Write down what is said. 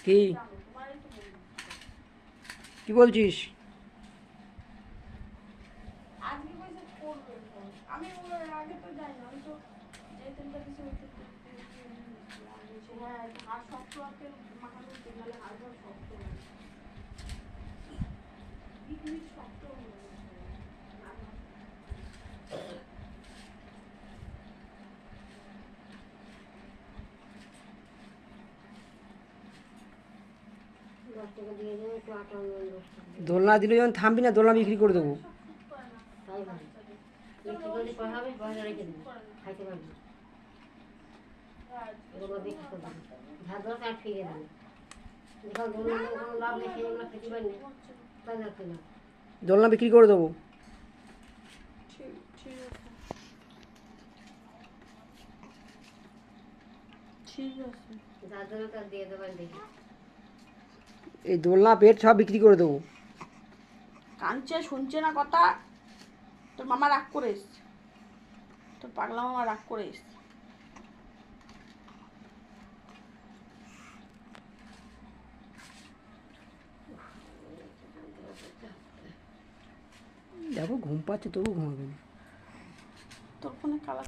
কি কি বলছিস? আমি আগে তো যাই না, আমি তো যে তেলটা দিচ্ছি ওই তেলটা হ্যাঁ হাড় শক্ত আছে, মাখানো তেল নাহলে হাড় শক্ত হয়, শক্ত দোলনা দিলে যখন থামবি না, দোলনা বিক্রি করে দেবো। দোলনা বিক্রি করে দেবো। এই দোলনা বেড সব বিক্রি করে দেবো। কাঁদছে, শুনছে না কথা। তোর মামা রাগ করে এসছে, তোর পাগলা মামা রাগ করে এসছে। দেখো ঘুম পাচ্ছে, তবু ঘুমাবে না। তোর ফোনে কালা